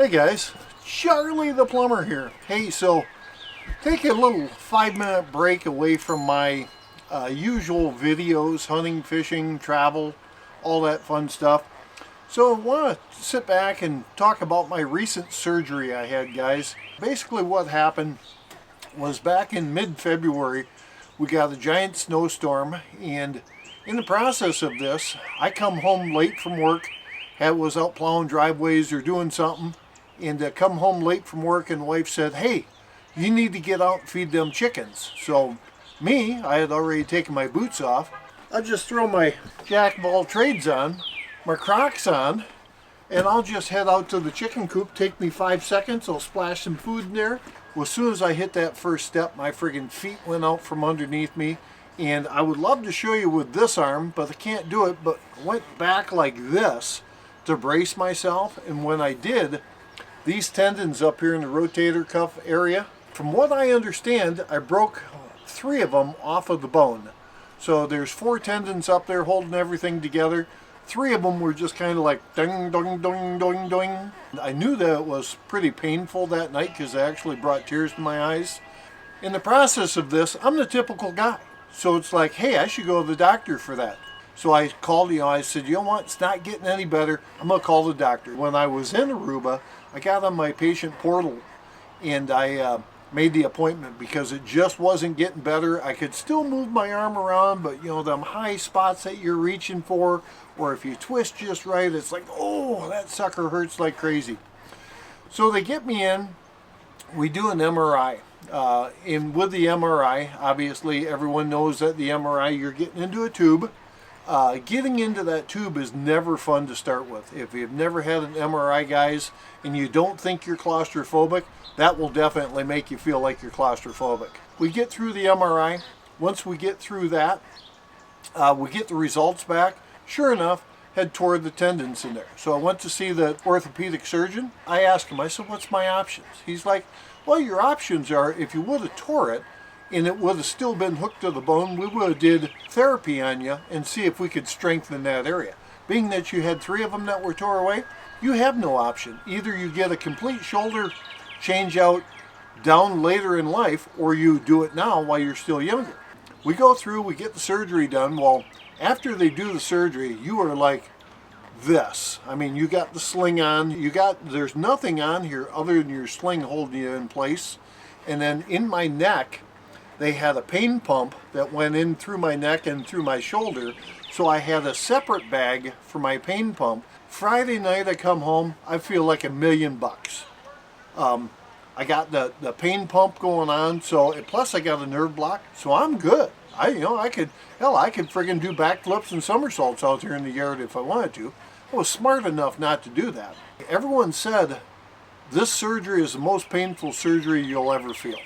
Hey guys, Charley the plumber here. Hey, so take a little 5-minute break away from my usual videos, hunting, fishing, travel, all that fun stuff. So I want to sit back and talk about my recent surgery I had, guys. Basically what happened was back in mid-February, we got a giant snowstorm, and in the process of this, I come home late from work, was out plowing driveways or doing something, and come home late from work, and the wife said, hey, you need to get out and feed them chickens. So me, I had already taken my boots off. I just throw my jack of all trades on, my Crocs on, and I'll just head out to the chicken coop. Take me 5 seconds, I'll splash some food in there. Well, as soon as I hit that first step, my friggin' feet went out from underneath me. And I would love to show you with this arm, but I can't do it, but went back like this to brace myself. And when I did, these tendons up here in the rotator cuff area, from what I understand, I broke 3 of them off of the bone. So there's 4 tendons up there holding everything together. 3 of them were just kind of like ding, ding, ding, ding, ding. I knew that it was pretty painful that night because it actually brought tears to my eyes. In the process of this, I'm the typical guy. So it's like, hey, I should go to the doctor for that. So I called, I said, you know what, it's not getting any better. I'm going to call the doctor. When I was in Aruba, I got on my patient portal and I made the appointment because it just wasn't getting better. I could still move my arm around, but them high spots that you're reaching for, or if you twist just right, it's like, oh, that sucker hurts like crazy. So they get me in, we do an MRI. And with the MRI, obviously everyone knows that the MRI, you're getting into a tube. Getting into that tube is never fun to start with. If you've never had an MRI, guys, and you don't think you're claustrophobic, that will definitely make you feel like you're claustrophobic. We get through the MRI. Once we get through that, we get the results back. Sure enough, had tore the tendons in there. So I went to see the orthopedic surgeon. I asked him, I said, what's my options? He's like, well, your options are, if you would have tore it and it would have still been hooked to the bone, we would have did therapy on you and see if we could strengthen that area. Being that you had 3 of them that were tore away, you have no option. Either you get a complete shoulder change out down later in life, or you do it now while you're still younger. We go through, we get the surgery done. Well, after they do the surgery, you are like this. I mean, you got the sling on, there's nothing on here other than your sling holding you in place. And then in my neck, they had a pain pump that went in through my neck and through my shoulder. So I had a separate bag for my pain pump. Friday night I come home, I feel like $1,000,000. I got the pain pump going on, so plus I got a nerve block, so I'm good. I could friggin' do backflips and somersaults out here in the yard if I wanted to. I was smart enough not to do that. Everyone said this surgery is the most painful surgery you'll ever feel.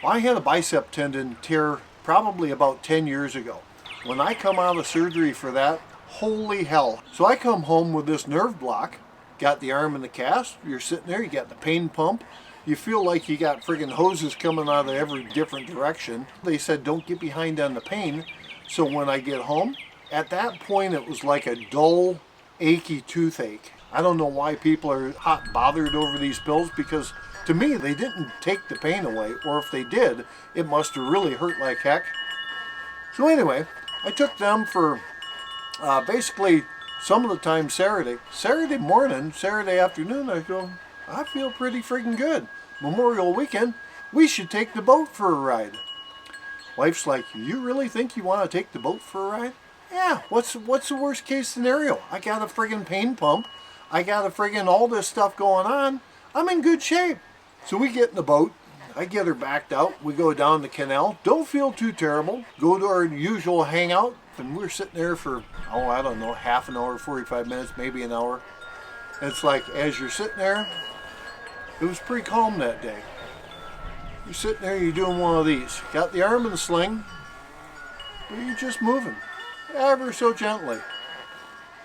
Well, I had a bicep tendon tear probably about 10 years ago. When I come out of surgery for that, holy hell. So I come home with this nerve block, got the arm in the cast, you're sitting there, you got the pain pump, you feel like you got friggin' hoses coming out of every different direction. They said don't get behind on the pain. So when I get home, at that point it was like a dull, achy toothache. I don't know why people are hot bothered over these pills, because to me they didn't take the pain away, or if they did, it must have really hurt like heck. So anyway, I took them for basically some of the time Saturday morning, Saturday afternoon, I go, I feel pretty friggin' good. Memorial weekend, we should take the boat for a ride. Wife's like, you really think you want to take the boat for a ride? Yeah, what's the worst case scenario? I got a friggin' pain pump. I got a friggin' all this stuff going on. I'm in good shape. So we get in the boat. I get her backed out. We go down the canal. Don't feel too terrible. Go to our usual hangout. And we're sitting there for, I don't know, half an hour, 45 minutes, maybe an hour. And it's like, as you're sitting there, it was pretty calm that day. You're sitting there, you're doing one of these. Got the arm in the sling, but you're just moving ever so gently.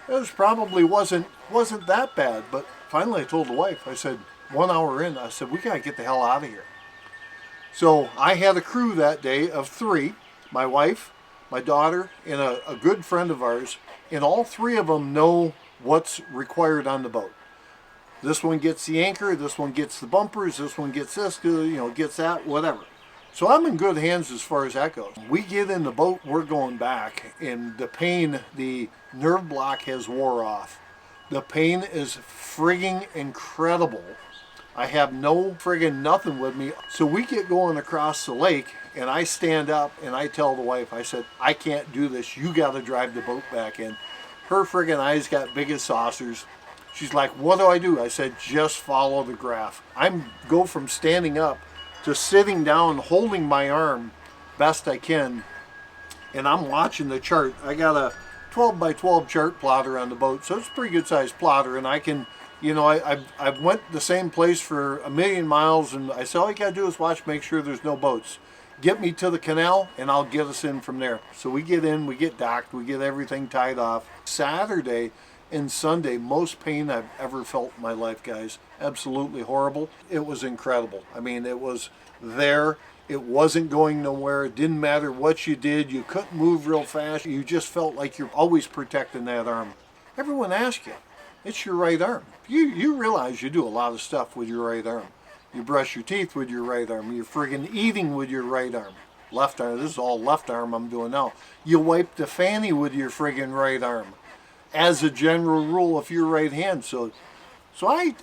It was probably wasn't that bad, but finally I told the wife, I said, 1 hour in, I said, we gotta get the hell out of here. So I had a crew that day of 3, my wife, my daughter, and a good friend of ours, and all 3 of them know what's required on the boat. This one gets the anchor, this one gets the bumpers, this one gets this, gets that, whatever. So I'm in good hands as far as that goes. We get in the boat, we're going back, and the pain, the nerve block has wore off. The pain is frigging incredible. I have no friggin' nothing with me. So we get going across the lake, and I stand up and I tell the wife, I said, I can't do this. You got to drive the boat back in. Her friggin' eyes got big as saucers. She's like, what do I do? I said, just follow the graph. Go from standing up to sitting down, holding my arm best I can, and I'm watching the chart. I got a 12 by 12 chart plotter on the boat, so it's a pretty good sized plotter, and I can, I went the same place for 1,000,000 miles, and I said, all you gotta do is watch, make sure there's no boats. Get me to the canal, and I'll get us in from there. So we get in, we get docked, we get everything tied off. Saturday and Sunday, most pain I've ever felt in my life, guys. Absolutely horrible. It was incredible. I mean, it was there. It wasn't going nowhere. It didn't matter what you did. You couldn't move real fast. You just felt like you're always protecting that arm. Everyone asks you, it's your right arm. You realize you do a lot of stuff with your right arm. You brush your teeth with your right arm. You're friggin' eating with your right arm. Left arm, this is all left arm I'm doing now. You wipe the fanny with your friggin' right arm. As a general rule, if you're right hand. So I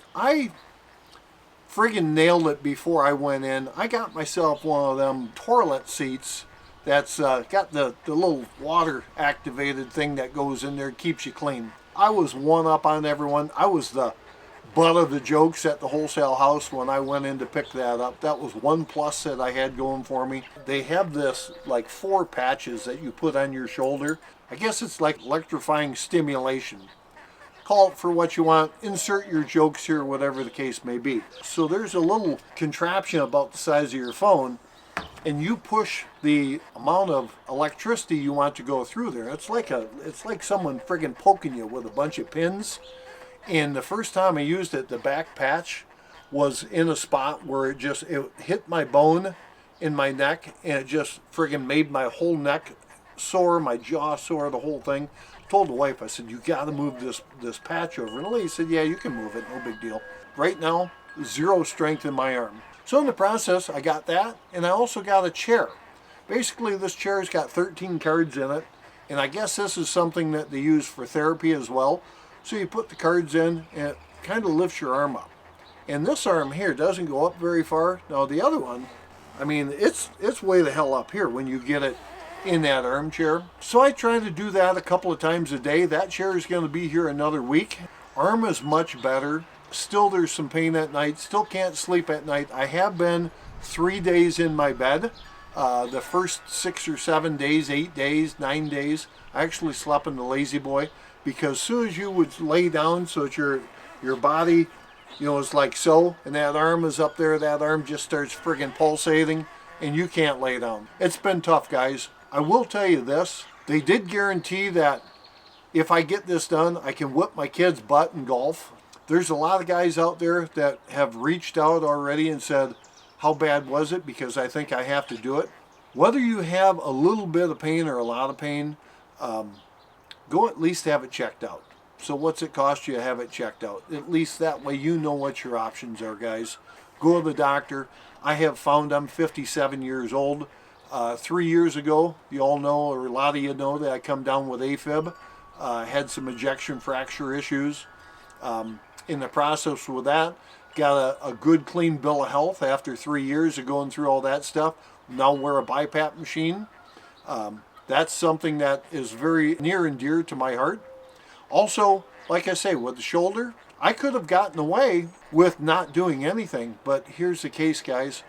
friggin' nailed it before I went in. I got myself one of them toilet seats that's got the little water activated thing that goes in there, keeps you clean. I was one up on everyone. I was the butt of the jokes at the wholesale house when I went in to pick that up. That was one plus that I had going for me. They have this like 4 patches that you put on your shoulder. I guess it's like electrifying stimulation. Call it for what you want. Insert your jokes here, whatever the case may be. So there's a little contraption about the size of your phone, and you push the amount of electricity you want to go through there. It's like someone friggin' poking you with a bunch of pins. And the first time I used it, the back patch was in a spot where it hit my bone in my neck, and it just friggin' made my whole neck sore, my jaw sore, the whole thing. Told the wife, I said, you got to move this patch over. And the lady said, yeah, you can move it, no big deal. Right now, 0 strength in my arm. So in the process, I got that, and I also got a chair. Basically, this chair's got 13 cards in it, and I guess this is something that they use for therapy as well. So you put the cards in, and it kind of lifts your arm up. And this arm here doesn't go up very far. Now the other one, I mean, it's way the hell up here when you get it in that armchair. So I try to do that a couple of times a day. That chair is going to be here another week. Arm is much better. Still there's some pain at night. Still can't sleep at night. I have been 3 days in my bed. The first 6 or 7 days, 8 days, 9 days, I actually slept in the lazy boy, because as soon as you would lay down so that your body, is like so, and that arm is up there, that arm just starts friggin' pulsating, and you can't lay down. It's been tough, guys. I will tell you this, they did guarantee that if I get this done, I can whip my kid's butt in golf. There's a lot of guys out there that have reached out already and said, how bad was it? Because I think I have to do it. Whether you have a little bit of pain or a lot of pain, go at least have it checked out. So what's it cost you to have it checked out? At least that way you know what your options are, guys. Go to the doctor. I have found, I'm 57 years old. 3 years ago, you all know, or a lot of you know, that I come down with AFib. Had some ejection fracture issues. In the process with that, got a good clean bill of health after 3 years of going through all that stuff. Now wear a BiPAP machine. That's something that is very near and dear to my heart. Also, like I say, with the shoulder, I could have gotten away with not doing anything, but here's the case, guys.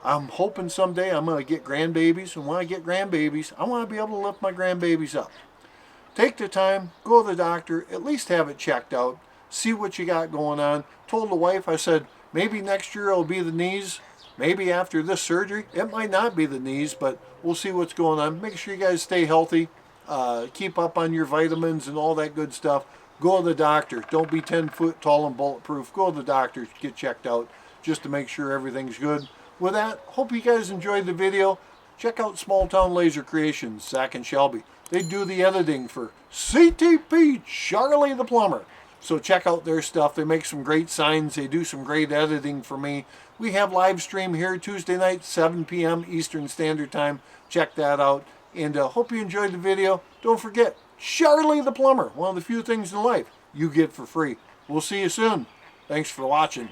I'm hoping someday I'm going to get grandbabies, and when I get grandbabies, I want to be able to lift my grandbabies up. Take the time, go to the doctor, at least have it checked out, see what you got going on. Told the wife, I said, maybe next year it'll be the knees. Maybe after this surgery, it might not be the knees, but we'll see what's going on. Make sure you guys stay healthy. Keep up on your vitamins and all that good stuff. Go to the doctor. Don't be 10 foot tall and bulletproof. Go to the doctor, get checked out just to make sure everything's good. With that, hope you guys enjoyed the video. Check out Small Town Laser Creations, Zach and Shelby. They do the editing for CTP Charley the Plumber. So check out their stuff. They make some great signs. They do some great editing for me. We have live stream here Tuesday night, 7 p.m. Eastern Standard Time. Check that out. And hope you enjoyed the video. Don't forget, Charley the Plumber, one of the few things in life you get for free. We'll see you soon. Thanks for watching.